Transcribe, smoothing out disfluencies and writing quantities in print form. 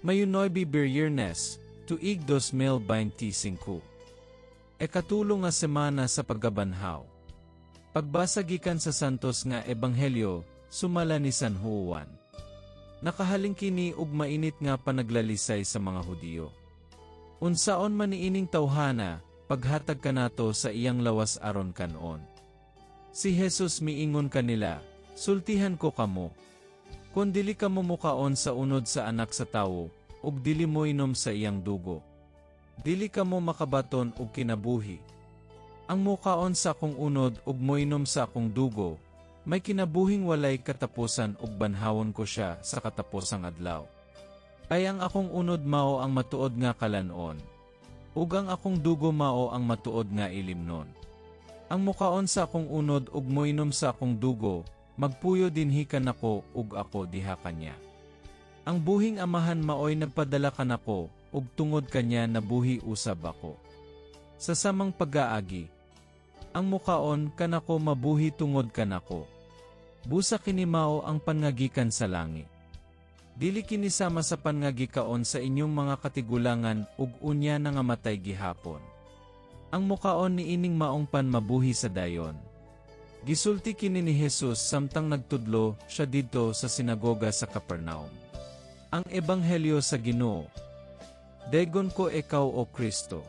Mayunoy bibiryernes, tuig 2025. Katulong nga semana sa paggabanhaw. Pagbasa gikan sa santos nga ebanghelyo, sumala ni San Juan. Nakahaling kini ug mainit nga panaglalisay sa mga Hudiyo. Unsaon man niining tawhana, paghatag kanato sa iyang lawas aron kanon. Si Jesus miingon kanila, sultihan ko kamo. Kung dili kamo mukaon sa unod sa anak sa tawo, ug dili mo inom sa iyang dugo, dili kamo makabaton og kinabuhi. Ang mukaon sa akong unod ug moinom sa akong dugo, may kinabuhing walay katapusan ug banhawon ko siya sa katapusang adlaw. Ay ang akong unod mao ang matuod nga kalanon, ug ang akong dugo mao ang matuod nga ilimnon. Ang mukaon sa akong unod ug moinom sa akong dugo, magpuyo dinhi kanako ug ako diha kanya. Ang buhing amahan maoy nagpadala kanako, ug tungod kanya nabuhi usab ako. Sa samang pag-aagi, ang mukaon kanako mabuhi tungod kanako. Busa kini mao ang pangagikan sa langit. Dili kini sama sa pangagikaon sa inyong mga katigulangan ug unya nga matay gihapon. Ang mukaon ni ining maong panmabuhi sa dayon. Gisulti kini ni Jesus samtang nagtudlo siya didto sa sinagoga sa Capernaum. Ang ebanghelyo sa Ginoo. Degon ko ikaw o Kristo.